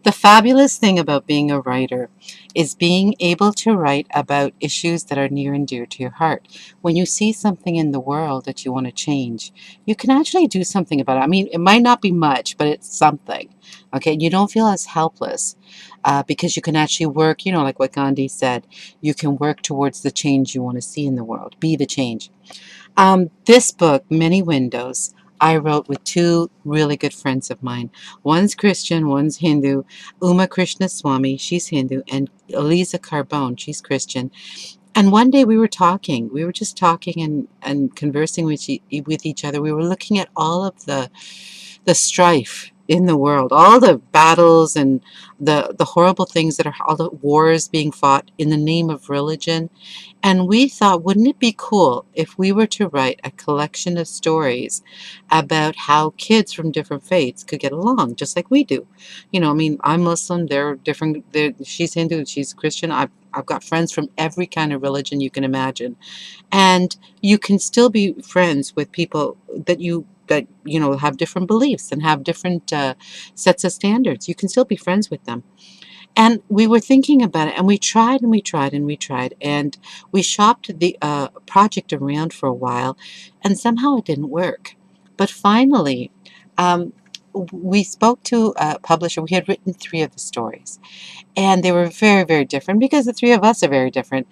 The fabulous thing about being a writer is being able to write about issues that are near and dear to your heart. When you see something in the world that you want to change, you can actually do something about it. I mean, it might not be much, but it's something. Okay, you don't feel as helpless because you can actually work, like what Gandhi said, you can work towards the change you want to see in the world, be the change. This book, Many Windows, I wrote with two really good friends of mine. One's Christian, one's Hindu. Uma Krishnaswamy, she's Hindu, and Eliza Carbone, she's Christian. And one day we were talking. We were just talking and conversing with each other. We were looking at all of the strife in the world, all the battles and the horrible things that are all the wars being fought in the name of religion. And we thought, wouldn't it be cool if we were to write a collection of stories about how kids from different faiths could get along, just like we do? I mean, I'm Muslim, they're different, she's Hindu, she's Christian. I've got friends from every kind of religion you can imagine. And you can still be friends with people that have different beliefs and have different sets of standards. You can still be friends with them. And we were thinking about it, and we tried and we tried and we tried, and we shopped the project around for a while, and somehow it didn't work. But finally, um, we spoke to a publisher. We had written three of the stories, and they were very, very different because the three of us are very different.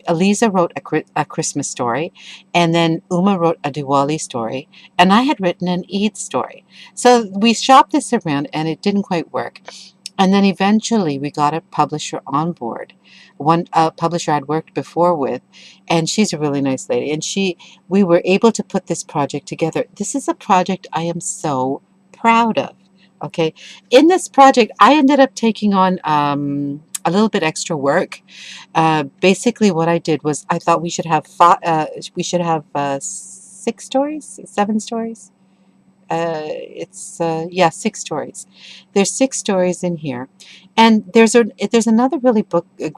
Eliza wrote a Christmas story, and then Uma wrote a Diwali story, and I had written an Eid story. So we shopped this around, and it didn't quite work. And then eventually we got a publisher on board, one publisher I'd worked before with, and she's a really nice lady. And we were able to put this project together. This is a project I am so proud of. Okay, in this project, I ended up taking on a little bit extra work. Basically, what I did was I thought we should have 6 stories, 7 stories. It's 6 stories. There's 6 stories in here, and there's another a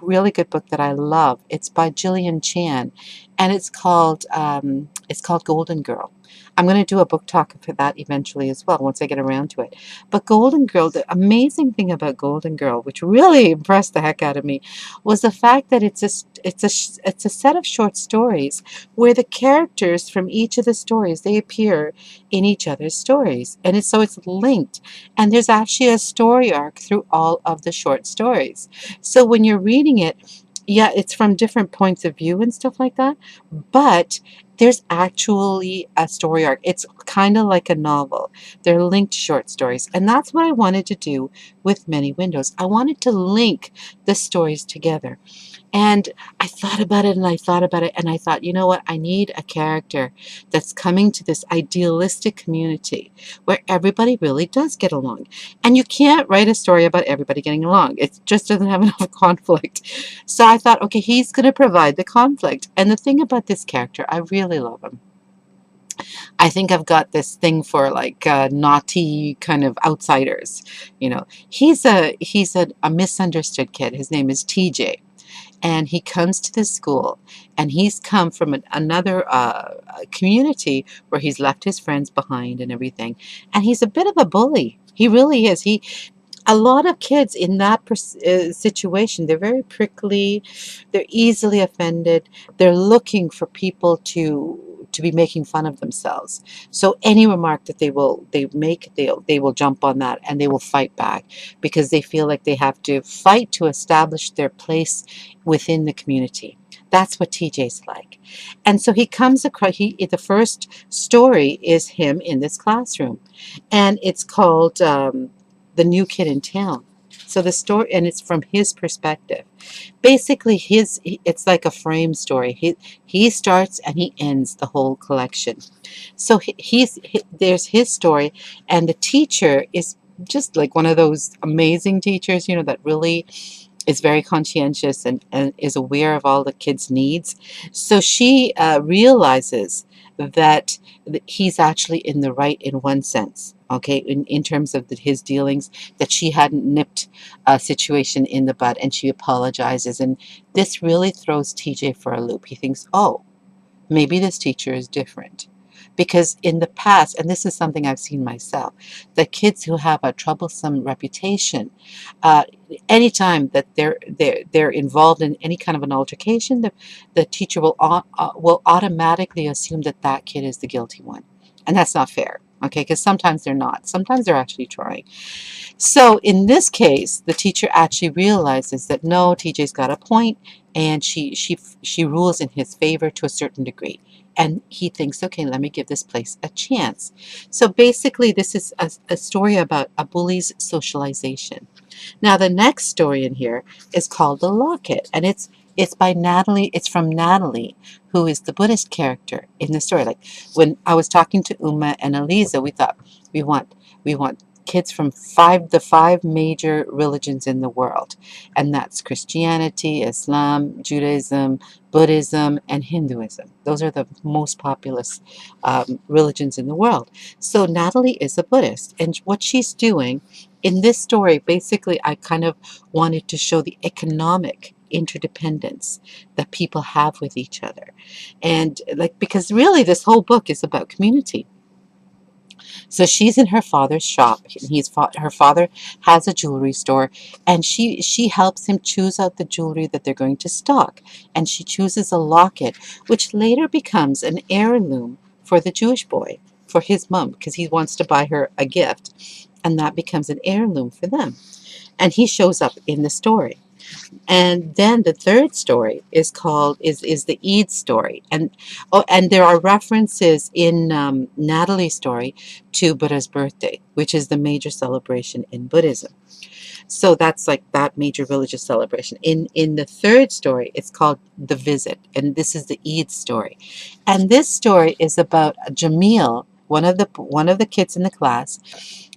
really good book that I love. It's by Gillian Chan, and it's called Golden Girl. I'm going to do a book talk for that eventually as well once I get around to it. But Golden Girl, the amazing thing about Golden Girl, which really impressed the heck out of me, was the fact that it's a set of short stories where the characters from each of the stories, they appear in each other's stories, and it's linked, and there's actually a story arc through all of the short stories. So when you're reading it, yeah, it's from different points of view and stuff like that, but there's actually a story arc. It's kind of like a novel. They're linked short stories, and that's what I wanted to do with Many Windows. I wanted to link the stories together. And I thought about it and I thought about it, and I thought, you know what? I need a character that's coming to this idealistic community where everybody really does get along. And you can't write a story about everybody getting along. It just doesn't have enough conflict. So I thought, okay, he's going to provide the conflict. And the thing about this character, I really love him. I think I've got this thing for like naughty kind of outsiders. He's a misunderstood kid. His name is TJ, and he comes to this school, and he's come from another community where he's left his friends behind and everything, and he's a bit of a bully. He really is. A lot of kids in that situation, they're very prickly, they're easily offended, they're looking for people to be making fun of themselves. So any remark that they will jump on that, and they will fight back because they feel like they have to fight to establish their place within the community. That's what TJ's like. And so he comes across, the first story is him in this classroom, and it's called The New Kid in Town. So the story, and it's from his perspective. Basically, it's like a frame story. He starts and he ends the whole collection. So there's his story, and the teacher is just like one of those amazing teachers, that really is very conscientious and is aware of all the kids' needs. So she realizes that he's actually in the right in one sense, okay, in terms of his dealings, that she hadn't nipped a situation in the bud, and she apologizes. And this really throws TJ for a loop. He thinks, oh, maybe this teacher is different. because in the past, and this is something I've seen myself, the kids who have a troublesome reputation, uh, anytime that they're involved in any kind of an altercation, the teacher will automatically assume that that kid is the guilty one, and that's not fair. Okay, because sometimes they're not. Sometimes they're actually trying. So in this case, the teacher actually realizes that no, TJ's got a point, and she rules in his favor to a certain degree. And he thinks, okay, let me give this place a chance. So basically, this is a story about a bully's socialization. Now, the next story in here is called The Locket, and it's by Natalie. It's from Natalie, who is the Buddhist character in the story. Like when I was talking to Uma and Eliza, we thought we want we want kids from the five major religions in the world, and that's Christianity, Islam, Judaism, Buddhism, and Hinduism. Those are the most populous religions in the world. So Natalie is a Buddhist, and what she's doing in this story, basically, I kind of wanted to show the economic interdependence that people have with each other. And like, because really this whole book is about community. So she's in her father's shop. Her father has a jewelry store, and she helps him choose out the jewelry that they're going to stock. And she chooses a locket, which later becomes an heirloom for the Jewish boy, for his mom, because he wants to buy her a gift, and that becomes an heirloom for them. And he shows up in the story. And then the third story is the Eid story, and there are references in Natalie's story to Buddha's birthday, which is the major celebration in Buddhism. So that's like that major religious celebration. In the third story, it's called The Visit, and this is the Eid story. And this story is about Jamil, one of the kids in the class.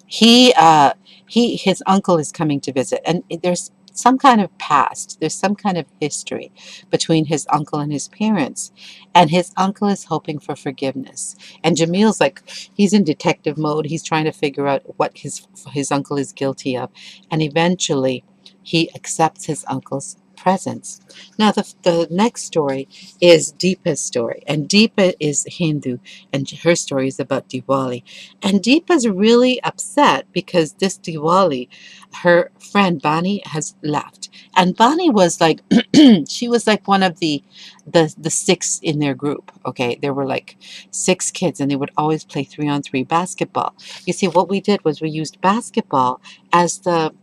His uncle is coming to visit, and there's some kind of past, there's some kind of history between his uncle and his parents, and his uncle is hoping for forgiveness. And Jamil's like, he's in detective mode. He's trying to figure out what his uncle is guilty of, and eventually he accepts his uncle's presence. Now the next story is Deepa's story, and Deepa is Hindu, and her story is about Diwali. And Deepa's really upset because this Diwali, her friend Bani has left, and Bani was like, she was like one of the six in their group. Okay, there were like six kids, and they would always play 3-on-3 basketball. You see, what we did was we used basketball as the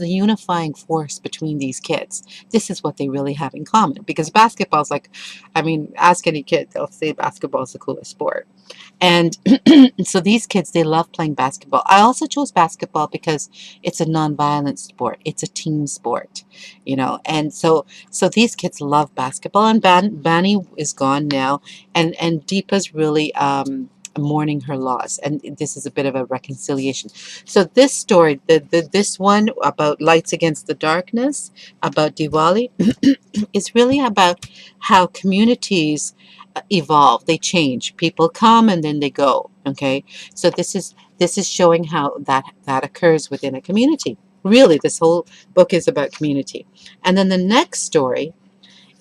unifying force between these kids. This is what they really have in common, because basketball's like, I mean, ask any kid, they'll say basketball is the coolest sport. And so these kids, they love playing basketball. I also chose basketball because it's a nonviolent sport. It's a team sport, And so these kids love basketball. And Bani is gone now, and Deepa's really mourning her loss. And this is a bit of a reconciliation. So this story, this one about lights against the darkness, about Diwali, is really about how communities evolve. They change. People come and then they go. Okay, so this is showing how that occurs within a community. Really, this whole book is about community. And then the next story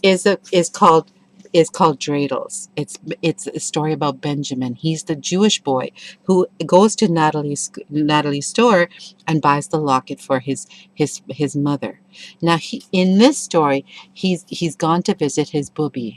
is called Dreidels. It's a story about Benjamin. He's the Jewish boy who goes to Natalie's store and buys the locket for his mother. Now in this story, he's gone to visit his booby,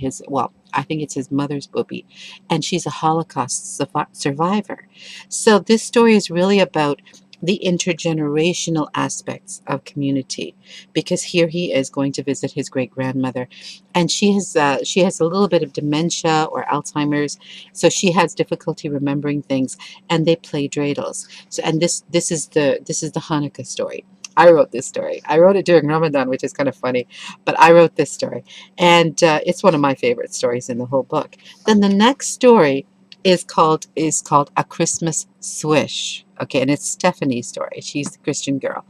I think it's his mother's booby, and she's a Holocaust survivor. So this story is really about the intergenerational aspects of community, because here he is going to visit his great grandmother, and she has a little bit of dementia or Alzheimer's, so she has difficulty remembering things, and they play dreidels. So, and this is the Hanukkah story. I wrote this story. I wrote it during Ramadan, which is kind of funny, but I wrote this story, and it's one of my favorite stories in the whole book. Then the next story is called A Christmas Swish. Okay, and it's Stephanie's story. She's the Christian girl,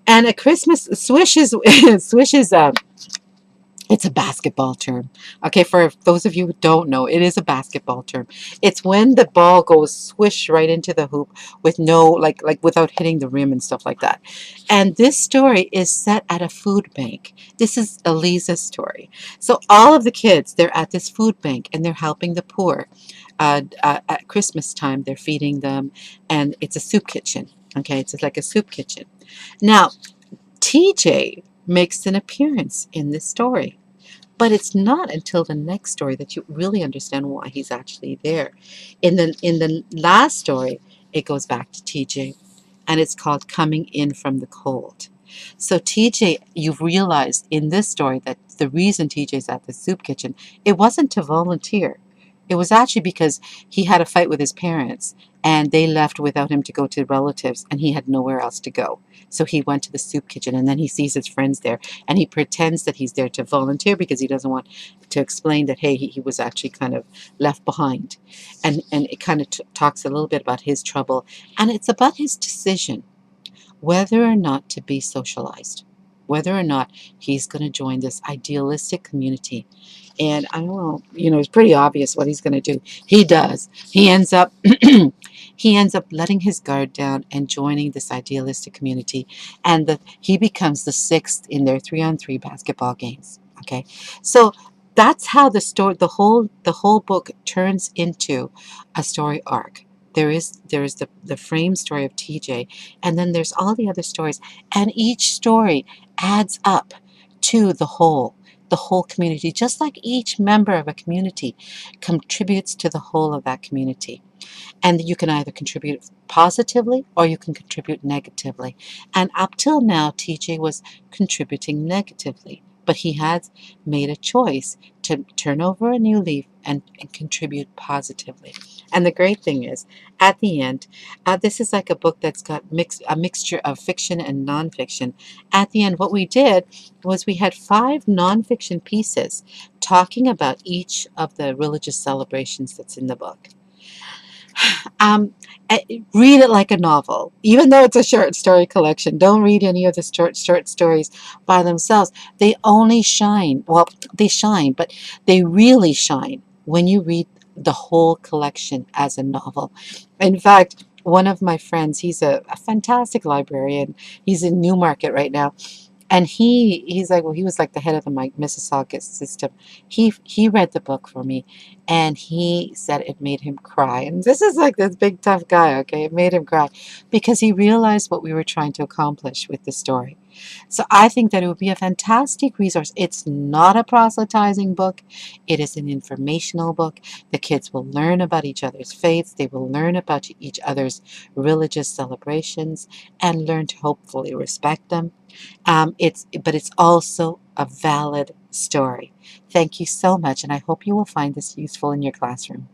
and a Christmas swish is swish is it's a basketball term. Okay, for those of you who don't know, it is a basketball term. It's when the ball goes swish right into the hoop with no, like without hitting the rim and stuff like that. And this story is set at a food bank. This is Eliza's story. So all of the kids, they're at this food bank and they're helping the poor. at Christmas time, they're feeding them, and it's a soup kitchen. Okay, it's like a soup kitchen. Now, TJ makes an appearance in this story. But it's not until the next story that you really understand why he's actually there. In the last story, it goes back to TJ, and it's called Coming In from the Cold. So TJ, you've realized in this story that the reason TJ's at the soup kitchen, it wasn't to volunteer. It was actually because he had a fight with his parents and they left without him to go to relatives and he had nowhere else to go. So he went to the soup kitchen and then he sees his friends there and he pretends that he's there to volunteer because he doesn't want to explain that, hey, he was actually kind of left behind. And it kind of talks a little bit about his trouble, and it's about his decision whether or not to be socialized, whether or not he's going to join this idealistic community. And I don't know, it's pretty obvious what he's going to do. He does. He ends up he ends up letting his guard down and joining this idealistic community, and he becomes the sixth in their 3-on-3 basketball games. Okay, so that's how the whole book turns into a story arc. There is the frame story of TJ, and then there's all the other stories, and each story adds up to the whole community, just like each member of a community contributes to the whole of that community. And you can either contribute positively or you can contribute negatively. And up till now, TJ was contributing negatively, but he had made a choice to turn over a new leaf and contribute positively. And the great thing is, at the end, this is like a book that's got a mixture of fiction and nonfiction. At the end, what we did was we had 5 nonfiction pieces talking about each of the religious celebrations that's in the book. Um, Read it like a novel, even though it's a short story collection. Don't read any of the short stories by themselves. They only shine. Well, they shine, but they really shine when you read the whole collection as a novel. In fact, one of my friends, he's a fantastic librarian. He's in Newmarket right now, and he's like, well, he was like the head of the Mississauga system. He read the book for me, and he said it made him cry. And this is like this big tough guy, okay? It made him cry because he realized what we were trying to accomplish with the story. So I think that it would be a fantastic resource. It's not a proselytizing book. It is an informational book. The kids will learn about each other's faiths. They will learn about each other's religious celebrations and learn to hopefully respect them. But it's also a valid story. Thank you so much, and I hope you will find this useful in your classroom.